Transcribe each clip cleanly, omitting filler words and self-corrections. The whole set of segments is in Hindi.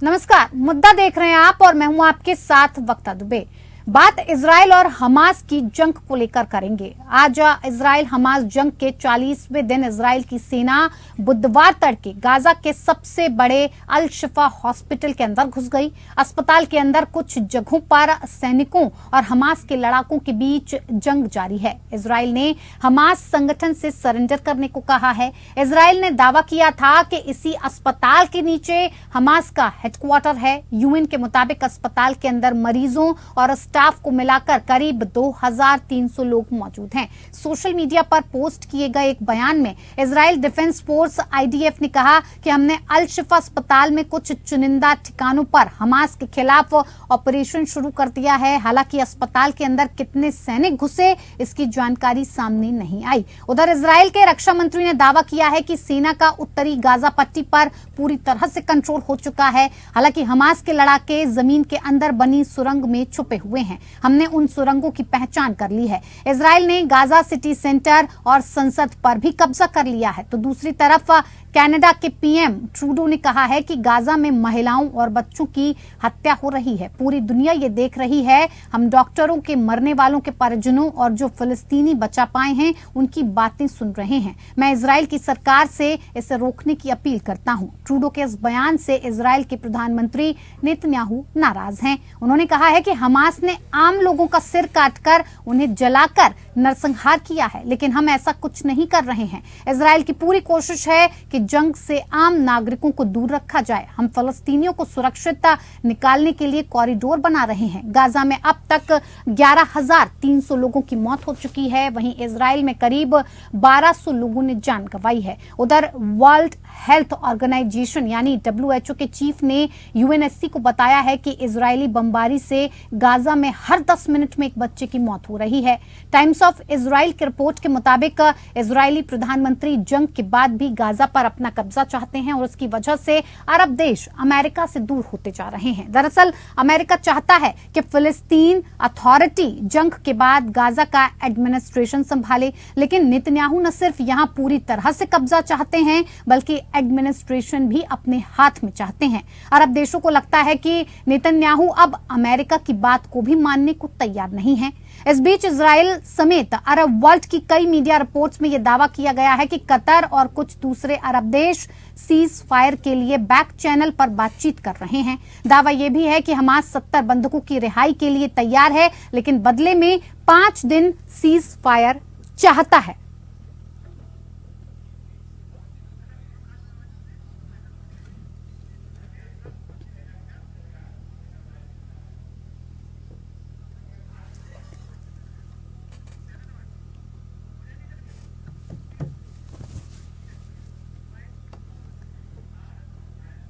नमस्कार, मुद्दा देख रहे हैं आप और मैं हूं आपके साथ वक्ता दुबे। बात इजराइल और हमास की जंग को लेकर करेंगे। आज इजराइल हमास जंग के 40वें दिन इजराइल की सेना बुधवार तड़के गाजा के सबसे बड़े अल शिफा हॉस्पिटल के अंदर घुस गई। अस्पताल के अंदर कुछ जगहों पर सैनिकों और हमास के लड़ाकों के बीच जंग जारी है। इजराइल ने हमास संगठन से सरेंडर करने को कहा है। इजराइल ने दावा किया था कि इसी अस्पताल के नीचे हमास का हेडक्वार्टर है। यूएन के मुताबिक अस्पताल के अंदर मरीजों और स्टाफ को मिलाकर करीब 2300 लोग मौजूद हैं। सोशल मीडिया पर पोस्ट किए गए एक बयान में इजराइल डिफेंस फोर्स आईडीएफ ने कहा कि हमने अल शिफा अस्पताल में कुछ चुनिंदा ठिकानों पर हमास के खिलाफ ऑपरेशन शुरू कर दिया है। हालांकि अस्पताल के अंदर कितने सैनिक घुसे इसकी जानकारी सामने नहीं आई। उधर इजराइल के रक्षा मंत्री ने दावा किया है कि सेना का उत्तरी गाजा पट्टी पर पूरी तरह से कंट्रोल हो चुका है। हालांकि हमास के लड़ाके जमीन के अंदर बनी सुरंग में छुपे हुए हैं। हमने उन सुरंगों की पहचान कर ली है। इजराइल ने गाजा सिटी सेंटर और संसद पर भी कब्जा कर लिया है। तो दूसरी तरफ कनाडा के पीएम ट्रूडो ने कहा है कि गाजा में महिलाओं और बच्चों की हत्या हो रही है। पूरी दुनिया ये देख रही है। हम डॉक्टरों के मरने वालों के परिजनों और जो फिलिस्तीनी बचा पाए हैं उनकी बातें सुन रहे हैं। मैं इजराइल की सरकार से इसे रोकने की अपील करता हूं। ट्रूडो के इस बयान से इजराइल के प्रधानमंत्री नेतन्याहू नाराज हैं। उन्होंने कहा है कि हमास ने आम लोगों का सिर काटकर उन्हें जलाकर नरसंहार किया है, लेकिन हम ऐसा कुछ नहीं कर रहे हैं। इजराइल की पूरी कोशिश है कि जंग से आम नागरिकों को दूर रखा जाए। हम फलस्तीनियों को सुरक्षित निकालने के लिए कॉरिडोर बना रहे हैं। गाजा में अब तक 11,300 लोगों की मौत हो चुकी है। वहीं इजराइल में करीब 1200 लोगों ने जान गंवाई है। उधर वर्ल्ड हेल्थ ऑर्गेनाइजेशन यानी WHO के चीफ ने यूएनएससी को बताया है कि इजरायली बमबारी से गाजा में हर 10 मिनट में एक बच्चे की मौत हो रही है। टाइम्स ऑफ इजराइल की रिपोर्ट के मुताबिक इजरायली प्रधानमंत्री जंग के बाद भी गाजा पर अपना कब्जा चाहते हैं और उसकी वजह से अरब देश अमेरिका से दूर होते जा रहे हैं। दरअसल अमेरिका चाहता है कि फिलिस्तीन अथॉरिटी जंग के बाद गाजा का एडमिनिस्ट्रेशन संभाले, लेकिन नेतन्याहू न सिर्फ यहां पूरी तरह से कब्जा चाहते हैं बल्कि एडमिनिस्ट्रेशन भी अपने हाथ में चाहते हैं। अरब देशों को लगता है कि नेतन्याहू अब अमेरिका की बात को भी मानने को तैयार नहीं है। इस बीच इजराइल समेत अरब वर्ल्ड की कई मीडिया रिपोर्ट्स में यह दावा किया गया है कि कतर और कुछ दूसरे अरब देश सीज फायर के लिए बैक चैनल पर बातचीत कर रहे हैं। दावा यह भी है कि हमास 70 बंधकों की रिहाई के लिए तैयार है, लेकिन बदले में 5 दिन सीज फायर चाहता है।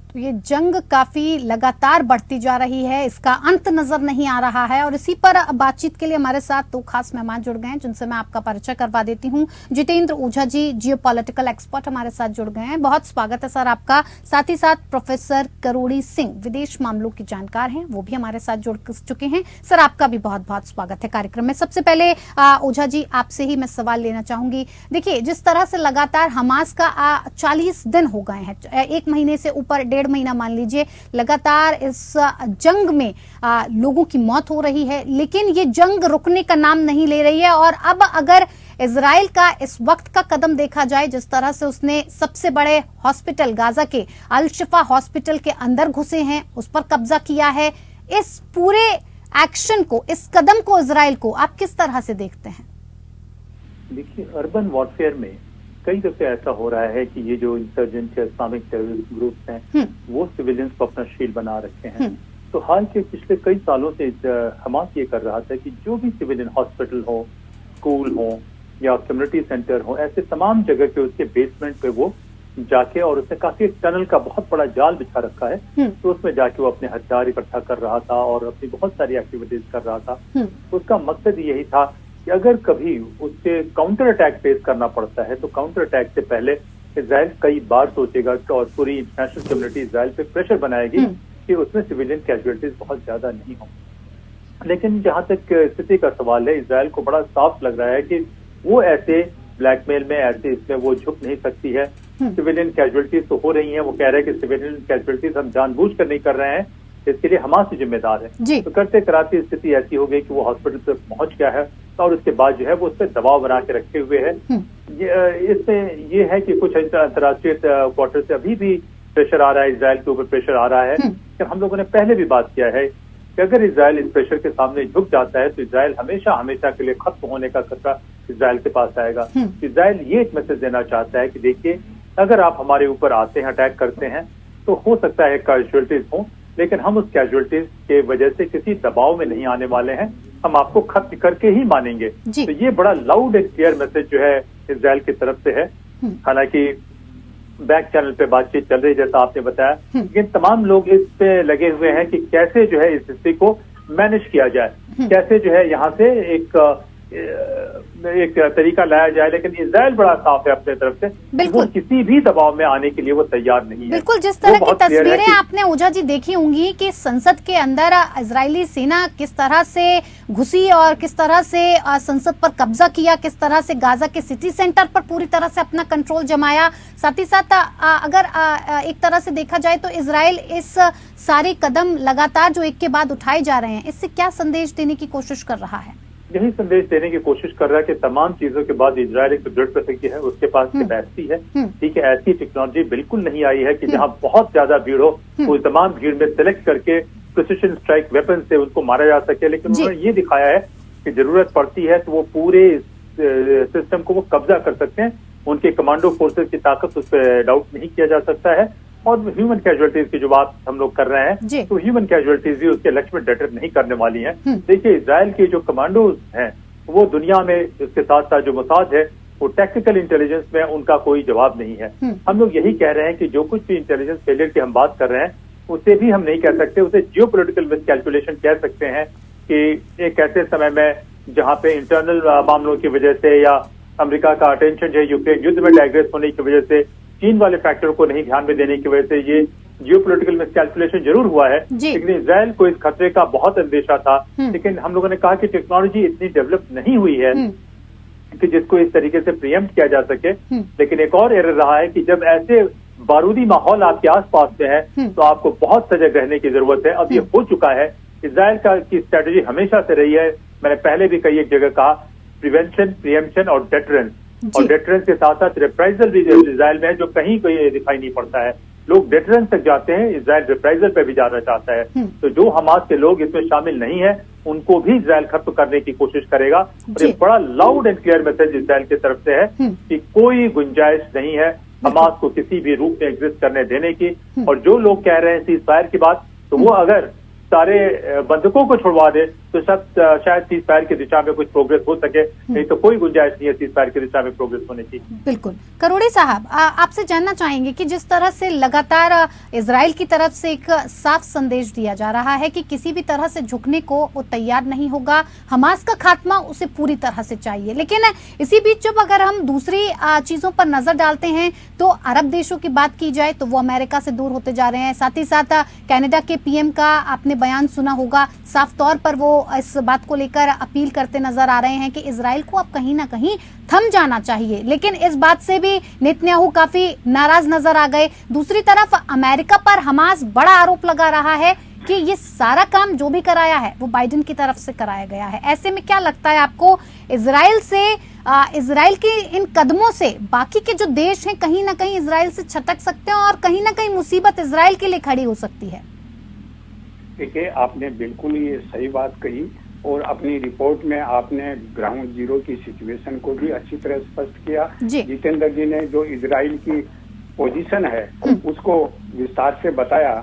तो ये जंग काफी लगातार बढ़ती जा रही है, इसका अंत नजर नहीं आ रहा है। और इसी पर बातचीत के लिए हमारे साथ 2 खास मेहमान जुड़ गए हैं जिनसे मैं आपका परिचय करवा देती हूं। जितेंद्र ओझा जी जियोपॉलिटिकल एक्सपर्ट हमारे साथ जुड़ गए हैं, बहुत स्वागत है सर आपका। साथ ही साथ प्रोफेसर करोड़ी सिंह विदेश मामलों के जानकार हैं, वो भी हमारे साथ जुड़ चुके हैं। सर आपका भी बहुत बहुत स्वागत है कार्यक्रम में। सबसे पहले ओझा जी आपसे ही मैं सवाल लेना चाहूंगी। देखिए, जिस तरह से लगातार हमास का 40 दिन हो गए हैं, 1 महीने से ऊपर 1.5 महीना मान लीजिए, लगातार इस जंग में लोगों की मौत हो रही है, लेकिन ये जंग रुकने का नाम नहीं ले रही है। और अब अगर इजराइल का इस वक्त का कदम देखा जाए, जिस तरह से उसने सबसे बड़े हॉस्पिटल गाजा के अल शिफा हॉस्पिटल के अंदर घुसे हैं, उस पर कब्जा किया है, इस पूरे एक्शन को, इस कदम को, इजराइल को आप किस तरह से देखते हैं? देखिए, अर्बन वॉरफेयर में कई दफे ऐसा हो रहा है कि ये जो इंसर्जेंट इस्लामिक टेररिस्ट ग्रुप्स हैं वो सिविलियंस को अपना शील्ड बना रखे हैं। तो हाल के पिछले कई सालों से हमास ये कर रहा था कि जो भी सिविलियन हॉस्पिटल हो, स्कूल हो या कम्युनिटी सेंटर हो, ऐसे तमाम जगह पे उसके बेसमेंट पे वो जाके, और उसने काफी टनल का बहुत बड़ा जाल बिछा रखा है, तो उसमें जाके वो अपने हथियार इकट्ठा कर रहा था और अपनी बहुत सारी एक्टिविटीज कर रहा था। तो उसका मकसद यही था कि अगर कभी उससे काउंटर अटैक फेस करना पड़ता है तो काउंटर अटैक से पहले इजराइल कई बार सोचेगा और पूरी इंटरनेशनल कम्युनिटी इजराइल पे प्रेशर बनाएगी कि उसमें सिविलियन कैजुअलिटीज बहुत ज्यादा नहीं हो। लेकिन जहां तक स्थिति का सवाल है, इजराइल को बड़ा साफ लग रहा है कि वो ऐसे ब्लैकमेल में, ऐसे इसमें वो झुक नहीं सकती है। सिविलियन कैजुअलिटीज तो हो रही हैं। वो कह रहे हैं कि सिविलियन कैजुअलिटीज हम जानबूझकर नहीं कर रहे हैं, इसके लिए हमास ही जिम्मेदार है। तो करते कराते स्थिति ऐसी हो गई कि वो हॉस्पिटल तक पहुंच गया है और उसके बाद जो है वो उस पर दबाव बना के रखे हुए है। इसमें ये है कि कुछ अंतर्राष्ट्रीय क्वार्टर से अभी भी प्रेशर आ रहा है, इजराइल के ऊपर प्रेशर आ रहा है। लेकिन हम लोगों ने पहले भी बात किया है कि अगर इजराइल इस प्रेशर के सामने झुक जाता है तो इजराइल हमेशा हमेशा के लिए खत्म होने का खतरा इजराइल के पास आएगा। इजराइल ये एक मैसेज देना चाहता है कि देखिए, अगर आप हमारे ऊपर आते हैं, अटैक करते हैं, तो हो सकता है कैजुअलिटीज हो, लेकिन हम उस कैजुअलिटीज के वजह से किसी दबाव में नहीं आने वाले हैं, हम आपको खत्म करके ही मानेंगे। तो ये बड़ा लाउड एंड क्लियर मैसेज जो है इजराइल की तरफ से है। हालांकि बैक चैनल पे बातचीत चल रही है जैसा आपने बताया, लेकिन तमाम लोग इस पे लगे हुए हैं कि कैसे जो है इस स्थिति को मैनेज किया जाए, कैसे जो है यहाँ से एक तरीका लाया जाए। लेकिन इजराइल बड़ा साफ है अपने तरफ से, वो किसी भी दबाव में आने के लिए वो तैयार नहीं है। बिल्कुल, जिस तरह की तस्वीरें आपने ओझा जी देखी होंगी कि संसद के अंदर इजरायली सेना किस तरह से घुसी और किस तरह से संसद पर कब्जा किया, किस तरह से गाजा के सिटी सेंटर पर पूरी तरह से अपना कंट्रोल जमाया। साथ ही साथ अगर एक तरह से देखा जाए तो इजराइल इस सारे कदम लगातार जो एक के बाद उठाए जा रहे हैं, इससे क्या संदेश देने की कोशिश कर रहा है? यही संदेश देने की कोशिश कर रहा है कि तमाम चीजों के बाद इजराइल एक दृढ़ प्रतिज्ञ है, उसके पास कैपेसिटी है। ठीक है, ऐसी टेक्नोलॉजी बिल्कुल नहीं आई है कि जहां बहुत ज्यादा भीड़ हो, उस तमाम भीड़ में सिलेक्ट करके प्रिसिशन स्ट्राइक वेपन से उनको मारा जा सके। लेकिन उन्होंने ये दिखाया है कि जरूरत पड़ती है तो वो पूरे सिस्टम को वो कब्जा कर सकते हैं। उनके कमांडो फोर्सेस की ताकत, उस पर डाउट नहीं किया जा सकता है। और ह्यूमन कैजुअलिटीज की जो बात हम लोग कर रहे हैं, तो ह्यूमन कैजुअलिटीज भी उसके लक्ष्य में डटर नहीं करने वाली हैं। देखिए, इजराइल के जो कमांडोज हैं वो दुनिया में, इसके साथ साथ जो मोसाद है, वो टेक्निकल इंटेलिजेंस में उनका कोई जवाब नहीं है। हम लोग यही कह रहे हैं कि जो कुछ भी इंटेलिजेंस फेलियर की हम बात कर रहे हैं, उसे भी हम नहीं कह सकते, उसे जियोपॉलिटिकल मिसकैलकुलेशन कह सकते हैं कि एक ऐसे समय में जहां पे इंटरनल मामलों की वजह से या अमेरिका का अटेंशन जो है यूक्रेन युद्ध में डाइग्रेस होने की वजह से, चीन वाले फैक्टर को नहीं ध्यान में देने की वजह से ये जियोपॉलिटिकल मिसकैलकुलेशन जरूर हुआ है। लेकिन इजराइल को इस खतरे का बहुत अंदेशा था। लेकिन हम लोगों ने कहा कि टेक्नोलॉजी इतनी डेवलप नहीं हुई है कि जिसको इस तरीके से प्रिएम्प्ट किया जा सके। लेकिन एक और एरर रहा है कि जब ऐसे बारूदी माहौल आपके आसपास में है तो आपको बहुत सजग रहने की जरूरत है। अब ये हो चुका है। इजराइल की स्ट्रेटेजी हमेशा से रही है, मैंने पहले भी कई एक जगह कहा, प्रिवेंशन, प्रिएम्पशन और डेटरेंस। और डेटरेंस के साथ साथ रिप्राइजल भी इजराइल में है, जो कहीं कोई दिखाई नहीं पड़ता है। लोग डेटरेंस तक जाते हैं, इजराइल रिप्राइजल पे भी जाना चाहता है। तो जो हमास के लोग इसमें शामिल नहीं है, उनको भी इजराइल खत्म करने की कोशिश करेगा। और एक बड़ा loud and clear message Israel की तरफ से है कि कोई गुंजाइश नहीं है हमास को किसी भी रूप में एग्जिस्ट करने देने की। और जो लोग कह रहे हैं सीज फायर की बात, तो वो अगर सारे बंधकों को छुड़वा दे तो शायद सीज फायर की दिशा में कुछ प्रोग्रेस हो सके, नहीं तो कोई गुंजाइश नहीं है सीज फायर की दिशा में प्रोग्रेस होने की। बिल्कुल। करोड़ी साहब, आपसे जानना चाहेंगे कि जिस तरह से लगातार इजराइल की तरफ से एक साफ संदेश दिया जा रहा है कि किसी भी तरह से झुकने को वो तैयार नहीं होगा, हमास का खात्मा उसे पूरी तरह से चाहिए। लेकिन इसी बीच जब अगर हम दूसरी चीजों पर नजर डालते हैं तो अरब देशों की बात की जाए तो वो अमेरिका से दूर होते जा रहे हैं। साथ ही साथ कनाडा के पीएम का आपने बयान सुना होगा, साफ तौर पर वो इस बात को लेकर अपील करते नजर आ रहे हैं कि इजराइल को अब कहीं ना कहीं थम जाना चाहिए। लेकिन इस बात से भी नेतन्याहू काफी नाराज नजर आ गए। दूसरी तरफ अमेरिका पर हमास बड़ा आरोप लगा रहा है कि ये सारा काम जो भी कराया है वो बाइडेन की तरफ से कराया गया है। ऐसे में क्या लगता है आपको, इजराइल के इन कदमों से बाकी के जो देश हैं कहीं ना कहीं इजराइल से छटक सकते हैं और कहीं ना कहीं मुसीबत इजराइल के लिए खड़ी हो सकती है? देखिए, आपने बिल्कुल ये सही बात कही और अपनी रिपोर्ट में आपने ग्राउंड जीरो की सिचुएशन को भी अच्छी तरह स्पष्ट किया। जितेंद्र जी ने जो इजराइल की पोजीशन है उसको विस्तार से बताया।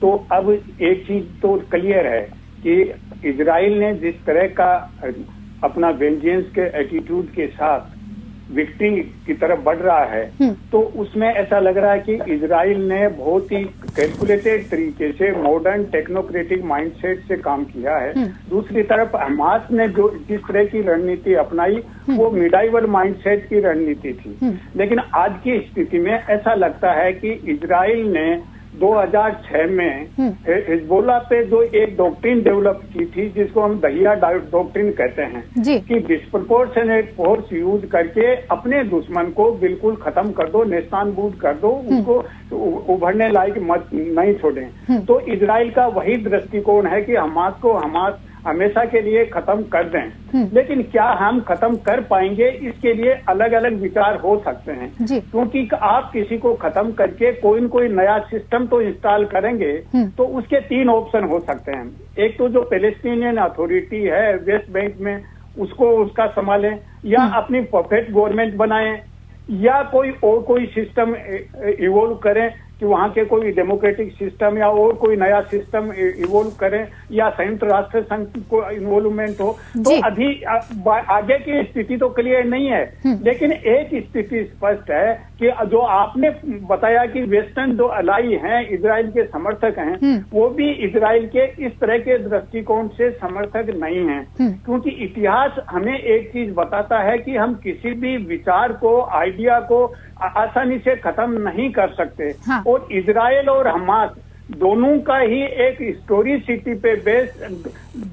तो अब एक चीज तो क्लियर है कि इजराइल ने जिस तरह का अपना वेंजेंस के एटीट्यूड के साथ विक्ट्री की तरफ बढ़ रहा है, तो उसमें ऐसा लग रहा है कि इजराइल ने बहुत ही कैलकुलेटेड तरीके से मॉडर्न टेक्नोक्रेटिक माइंडसेट से काम किया है। दूसरी तरफ हमास ने जो जिस तरह की रणनीति अपनाई वो मिडाइवल माइंडसेट की रणनीति थी। लेकिन आज की स्थिति में ऐसा लगता है कि इजराइल ने 2006 में हिजबुल्लाह पे जो एक डॉक्ट्रिन डेवलप की थी, जिसको हम दहिया डॉक्ट्रिन कहते हैं, कि डिस्प्रपोर्शनेट फोर्स यूज करके अपने दुश्मन को बिल्कुल खत्म कर दो, नेस्तानबूद कर दो, उसको उभरने लायक मत नहीं छोड़ें। तो इजराइल का वही दृष्टिकोण है कि हमास को हमेशा के लिए खत्म कर दें। लेकिन क्या हम खत्म कर पाएंगे, इसके लिए अलग अलग विचार हो सकते हैं, क्योंकि आप किसी को खत्म करके कोई न कोई नया सिस्टम तो इंस्टॉल करेंगे, तो उसके 3 ऑप्शन हो सकते हैं। एक तो जो पैलेस्टीनियन अथॉरिटी है वेस्ट बैंक में, उसको उसका संभालें, या अपनी परफेक्ट गवर्नमेंट बनाएं, या कोई सिस्टम इवोल्व करें कि वहां के कोई डेमोक्रेटिक सिस्टम या और कोई नया सिस्टम इवोल्व करें, या संयुक्त राष्ट्र संघ को इन्वॉल्वमेंट हो। तो अभी आगे की स्थिति तो क्लियर नहीं है, लेकिन एक स्थिति स्पष्ट है कि जो आपने बताया कि वेस्टर्न जो अलाई हैं, इजराइल के समर्थक हैं, वो भी इजराइल के इस तरह के दृष्टिकोण से समर्थक नहीं हैं, क्योंकि इतिहास हमें एक चीज बताता है कि हम किसी भी विचार को, आइडिया को आसानी से खत्म नहीं कर सकते। और इजराइल और हमास दोनों का ही एक हिस्टोरिसिटी पे बेस्ड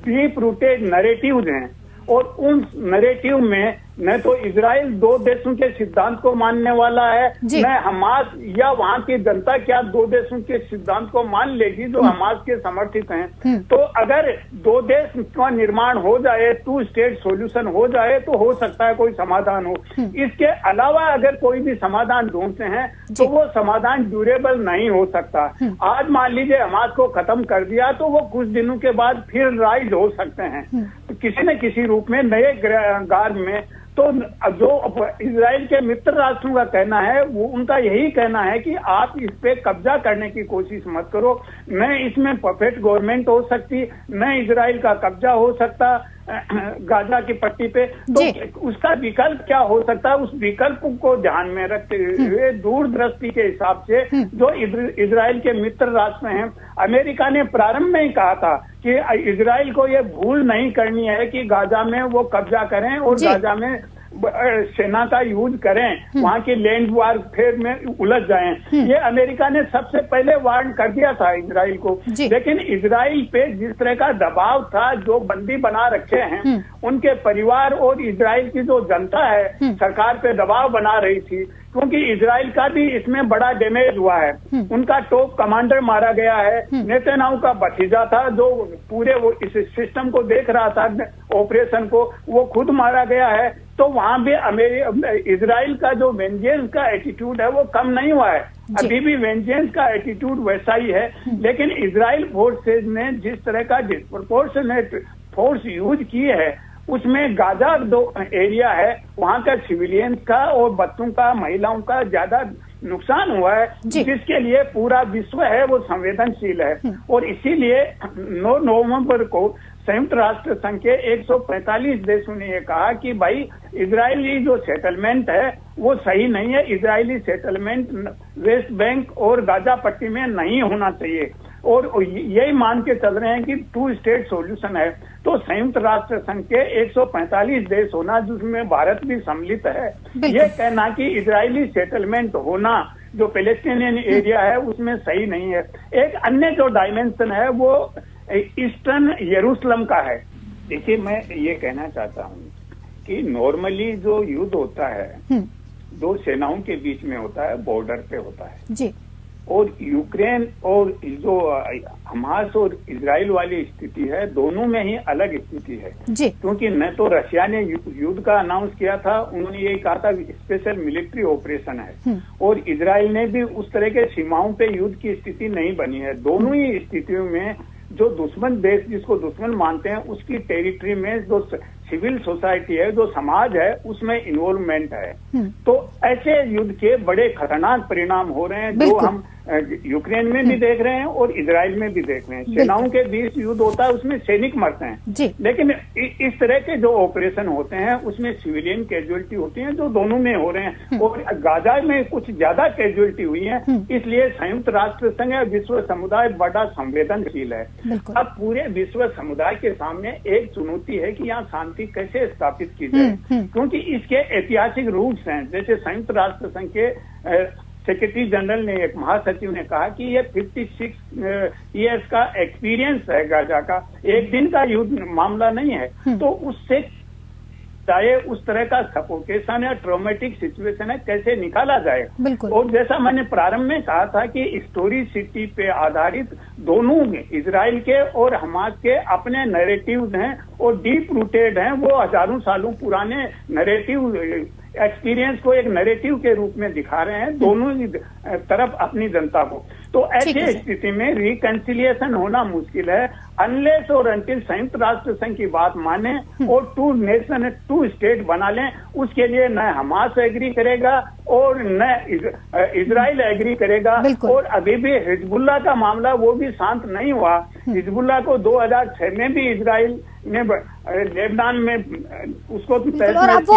डीप रूटेड नैरेटिव्स हैं, और उन नैरेटिव में न तो इजराइल 2 देशों के सिद्धांत को मानने वाला है, न हमास या वहां की जनता क्या 2 देशों के सिद्धांत को मान लेगी जो हमास के समर्थित हैं। तो अगर 2 देश का निर्माण हो जाए, 2 स्टेट सॉल्यूशन हो जाए, तो हो सकता है कोई समाधान हो। इसके अलावा अगर कोई भी समाधान ढूंढते हैं तो वो समाधान ड्यूरेबल नहीं हो सकता। आज मान लीजिए हमास को खत्म कर दिया, तो वो कुछ दिनों के बाद फिर राइज हो सकते हैं किसी न किसी रूप में, नए गार में। तो जो इजराइल के मित्र राष्ट्रों का कहना है, वो उनका यही कहना है कि आप इस पे कब्जा करने की कोशिश मत करो, न इसमें परफेक्ट गवर्नमेंट हो सकती, न इजराइल का कब्जा हो सकता गाजा की पट्टी पे। तो उसका विकल्प क्या हो सकता है, उस विकल्प को ध्यान में रखते हुए दूरदृष्टि के हिसाब से जो इजराइल के मित्र राष्ट्र हैं, अमेरिका ने प्रारंभ में ही कहा था कि इजराइल को ये भूल नहीं करनी है कि गाजा में वो कब्जा करें और गाजा में सेना का यूज करें, वहां की लैंड वारफेयर में उलझ जाएं। ये अमेरिका ने सबसे पहले वार्न कर दिया था इजराइल को। लेकिन इजराइल पे जिस तरह का दबाव था, जो बंदी बना रखे हैं, उनके परिवार और इजराइल की जो जनता है सरकार पे दबाव बना रही थी, क्योंकि इजराइल का भी इसमें बड़ा डैमेज हुआ है। उनका टॉप कमांडर मारा गया है, नेतन्याहू का भतीजा था जो पूरे वो इस सिस्टम को देख रहा था, ऑपरेशन को, वो खुद मारा गया है। तो वहां भी इजराइल का जो वेंजेंस का एटीट्यूड है वो कम नहीं हुआ है, अभी भी वेंजेंस का एटीट्यूड वैसा ही है। लेकिन इजराइल फोर्सेज ने जिस तरह का डिस्प्रपोर्शनेट फोर्स यूज किए है, उसमें गाजा जो एरिया है वहां का सिविलियंस का और बच्चों का, महिलाओं का ज्यादा नुकसान हुआ है, जिसके लिए पूरा विश्व है वो संवेदनशील है। और इसीलिए 9 नवंबर को संयुक्त राष्ट्र संघ के 145 देशों ने ये कहा कि भाई इजरायली जो सेटलमेंट है वो सही नहीं है, इजरायली सेटलमेंट वेस्ट बैंक और गाजा पट्टी में नहीं होना चाहिए, और यही मान के चल रहे हैं कि 2 स्टेट सॉल्यूशन है। तो संयुक्त राष्ट्र संघ के 145 देश होना, जिसमें भारत भी सम्मिलित है, ये कहना कि इजरायली सेटलमेंट होना जो पैलेस्टीनियन एरिया है उसमें सही नहीं है। एक अन्य जो डायमेंशन है वो ईस्टर्न यरूशलेम का है। देखिए, मैं ये कहना चाहता हूँ कि नॉर्मली जो युद्ध होता है 2 सेनाओं के बीच में होता है, बॉर्डर पे होता है जी। और यूक्रेन और जो हमास और इजराइल वाली स्थिति है, दोनों में ही अलग स्थिति है जी। क्योंकि न तो रशिया ने युद्ध का अनाउंस किया था, उन्होंने यही कहा था स्पेशल मिलिट्री ऑपरेशन है, और इजराइल ने भी उस तरह के सीमाओं पे युद्ध की स्थिति नहीं बनी है। दोनों ही स्थितियों में जो दुश्मन देश जिसको दुश्मन मानते हैं उसकी टेरिटरी में जो सिविल सोसाइटी है, जो समाज है, उसमें इन्वॉल्वमेंट है। तो ऐसे युद्ध के बड़े खतरनाक परिणाम हो रहे हैं, जो हम यूक्रेन में भी देख रहे हैं और इजराइल में भी देख रहे हैं। सेनाओं के बीच युद्ध होता है, उसमें सैनिक मरते हैं, लेकिन इस तरह के जो ऑपरेशन होते हैं उसमें सिविलियन कैजुअलिटी होती है, जो दोनों में हो रहे हैं। और गाजा में कुछ ज्यादा कैजुअलिटी हुई है, इसलिए संयुक्त राष्ट्र संघ या विश्व समुदाय बड़ा संवेदनशील है। अब पूरे विश्व समुदाय के सामने एक चुनौती है कि यहाँ शांति कैसे स्थापित की जाए, क्योंकि इसके ऐतिहासिक रूट्स हैं। जैसे संयुक्त राष्ट्र संघ के सेक्रेटरी जनरल ने, एक महासचिव ने कहा कि ये 56 इयर्स का एक्सपीरियंस है गाजा का, एक दिन का युद्ध मामला नहीं है। तो उससे चाहे उस तरह का सफोकेशन या ट्रॉमेटिक सिचुएशन है कैसे निकाला जाएगा। और जैसा मैंने प्रारंभ में कहा था कि हिस्टोरिसिटी पे आधारित दोनों इजराइल के और हमास के अपने नैरेटिव्स हैं और डीप रूटेड हैं, वो हजारों सालों पुराने नैरेटिव एक्सपीरियंस को एक नैरेटिव के रूप में दिखा रहे हैं दोनों ही तरफ अपनी जनता को। तो ऐसी स्थिति में रिकंसिलिएशन होना मुश्किल है अनलेस और अनटिल संयुक्त राष्ट्र संघ की बात माने और 2 नेशन 2 स्टेट बना लें। उसके लिए न हमास एग्री करेगा और न इजराइल एग्री करेगा। और अभी भी हिजबुल्लाह का मामला वो भी शांत नहीं हुआ। हिजबुल्लाह को 2006 में भी इजराइल ने लेबनान में उसको और अब वो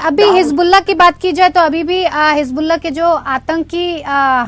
अभी हिजबुल्लाह की बात की जाए तो अभी भी हिजबुल्लाह के जो आतंकी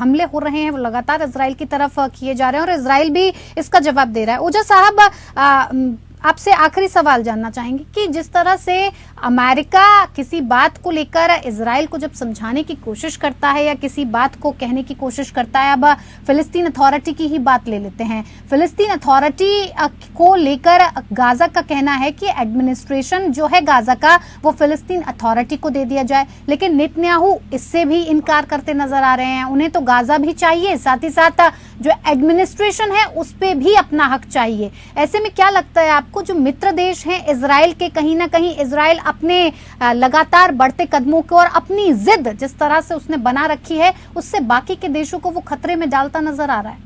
हमले हो रहे हैं वो लगातार इजराइल की तरफ किए जा रहे हैं और इजराइल भी इसका जवाब दे रहा है। ओझा साहब, आपसे आखिरी सवाल जानना चाहेंगे कि जिस तरह से अमेरिका किसी बात को लेकर इजराइल को जब समझाने की कोशिश करता है या किसी बात को कहने की कोशिश करता है, अब फिलिस्तीन अथॉरिटी की ही बात ले लेते हैं। फिलिस्तीन अथॉरिटी को लेकर गाजा का कहना है कि एडमिनिस्ट्रेशन जो है गाजा का वो फिलिस्तीन अथॉरिटी को दे दिया जाए, लेकिन नेतन्याहू इससे भी इनकार करते नजर आ रहे हैं। उन्हें तो गाजा भी चाहिए, साथ ही साथ जो एडमिनिस्ट्रेशन है उस पर भी अपना हक चाहिए। ऐसे में क्या लगता है आपको, जो मित्र देश हैं इजराइल के, कहीं ना कहीं इजराइल अपने लगातार बढ़ते कदमों को और अपनी जिद जिस तरह से उसने बना रखी है उससे बाकी के देशों को वो खतरे में डालता नजर आ रहा है?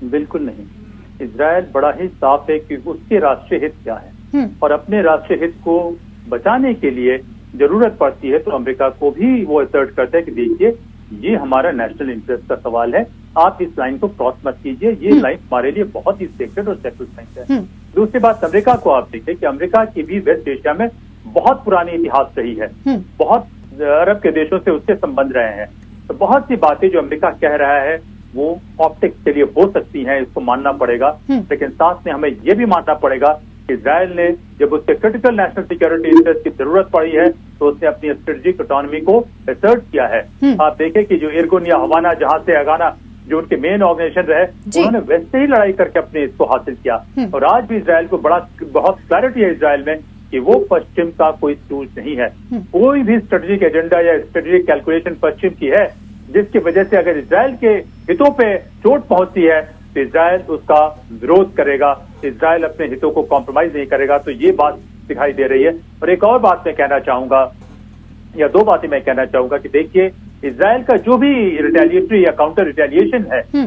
बिल्कुल नहीं। इजराइल बड़ा ही साफ है कि उसके राष्ट्रीय हित क्या है और अपने राष्ट्रीय हित को बचाने के लिए जरूरत पड़ती है तो अमेरिका को भी वो असर्ट करता है कि देखिए ये हमारा नेशनल इंटरेस्ट का सवाल है, आप इस लाइन को क्रॉस मत कीजिए, ये लाइन हमारे लिए बहुत ही सेक्रेट और सैक्रिफाइस है। दूसरी बात, अमेरिका को आप देखिए कि अमेरिका की भी वेस्ट एशिया में बहुत पुरानी इतिहास रही है, बहुत अरब के देशों से उसके संबंध रहे हैं। तो बहुत सी बातें जो अमेरिका कह रहा है वो ऑप्टिक्स के लिए हो सकती हैं, इसको मानना पड़ेगा, लेकिन साथ में हमें ये भी मानना पड़ेगा कि इजराइल ने जब उसके क्रिटिकल नेशनल सिक्योरिटी इंटरेस्ट की जरूरत पड़ी है तो उसने अपनी स्ट्रेटेजिक ऑटोनॉमी को असर्ट किया है। आप देखें कि जो इरगुन या हवाना जहां से अगाना जो उनके मेन ऑर्गेनाइजेशन रहे, उन्होंने वैसे ही लड़ाई करके अपने इसको हासिल किया। और आज भी इजराइल को बहुत क्लैरिटी है इजराइल में कि वो पश्चिम का कोई टूल नहीं है। कोई भी स्ट्रेटेजिक एजेंडा या स्ट्रेटेजिक कैलकुलेशन पश्चिम की है जिसकी वजह से अगर इजराइल के हितों पे चोट पहुंचती है तो इजराइल उसका विरोध करेगा, इजराइल अपने हितों को कॉम्प्रोमाइज नहीं करेगा। तो ये बात दिखाई दे रही है। और एक और बात मैं कहना चाहूंगा, या 2 बातें मैं कहना चाहूंगा कि देखिए इजराइल का जो भी रिटेलिएटरी या काउंटर रिटेलिएशन है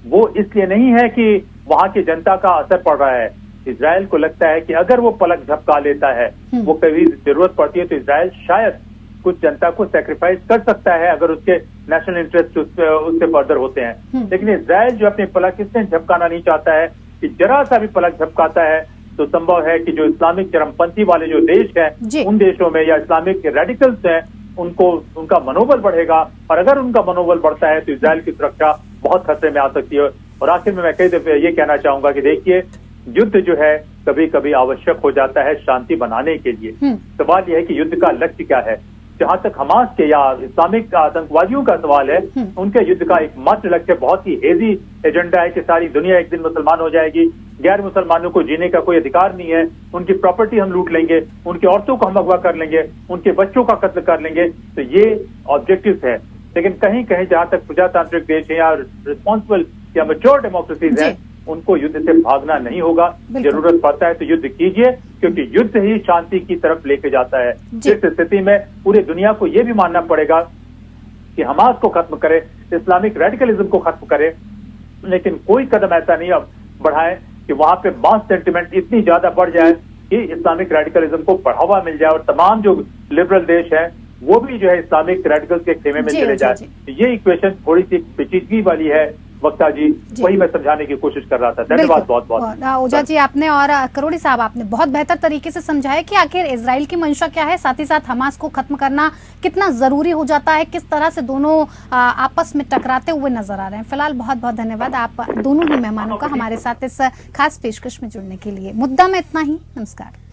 वो इसलिए नहीं है कि वहां की जनता का असर पड़ रहा है। इजराइल को लगता है कि अगर वो पलक झपका लेता है, वो कभी जरूरत पड़ती है तो इजराइल शायद कुछ जनता को सैक्रिफाइस कर सकता है अगर उसके नेशनल इंटरेस्ट उससे फर्दर होते हैं। लेकिन इजराइल जो अपनी पलक इसलिए झपकाना नहीं चाहता है कि जरा सा भी पलक झपकाता है तो संभव है कि जो इस्लामिक चरमपंथी वाले जो देश हैं उन देशों में या इस्लामिक रेडिकल्स हैं उनका मनोबल बढ़ेगा, और अगर उनका मनोबल बढ़ता है तो इजराइल की सुरक्षा बहुत खतरे में आ सकती है। और आखिर में मैं कई दफे ये कहना चाहूंगा कि देखिए युद्ध जो है कभी कभी आवश्यक हो जाता है शांति बनाने के लिए। सवाल यह है कि युद्ध का लक्ष्य क्या है। जहां तक हमास के या इस्लामिक आतंकवादियों का सवाल है, उनके युद्ध का एकमात्र लक्ष्य बहुत ही हेजी एजेंडा है कि सारी दुनिया एक दिन मुसलमान हो जाएगी, गैर मुसलमानों को जीने का कोई अधिकार नहीं है, उनकी प्रॉपर्टी हम लूट लेंगे, उनकी औरतों को हम अगवा कर लेंगे, उनके बच्चों का कत्ल कर लेंगे। तो ये ऑब्जेक्टिव है। लेकिन कहीं कहीं जहां तक प्रजातांत्रिक देश है या रिस्पॉन्सिबल या मैच्योर डेमोक्रेसीज है, उनको युद्ध से भागना नहीं होगा। जरूरत पड़ता है तो युद्ध कीजिए, क्योंकि युद्ध ही शांति की तरफ लेके जाता है। इस स्थिति में पूरी दुनिया को यह भी मानना पड़ेगा कि हमास को खत्म करे, इस्लामिक रेडिकलिज्म को खत्म करे, लेकिन कोई कदम ऐसा नहीं अब बढ़ाए कि वहां पे मास सेंटिमेंट इतनी ज्यादा बढ़ जाए कि इस्लामिक रेडिकलिज्म को बढ़ावा मिल जाए और तमाम जो लिबरल देश हैं वो भी जो है इस्लामिक रेडिकल्स के खेमे में चले जाए। ये इक्वेशन थोड़ी सी पेचीदगी वाली है वक्ता जी, वही मैं समझाने की कोशिश कर रहा था। धन्यवाद बहुत बहुत। ओझा जी आपने और करोड़ी साहब आपने बहुत बेहतर तरीके से समझाया कि आखिर इजराइल की मंशा क्या है, साथ ही साथ हमास को खत्म करना कितना जरूरी हो जाता है, किस तरह से दोनों आपस में टकराते हुए नजर आ रहे हैं। फिलहाल बहुत बहुत धन्यवाद आप दोनों ही मेहमानों का हमारे साथ इस खास पेशकश में जुड़ने के लिए। मुद्दा में इतना ही। नमस्कार।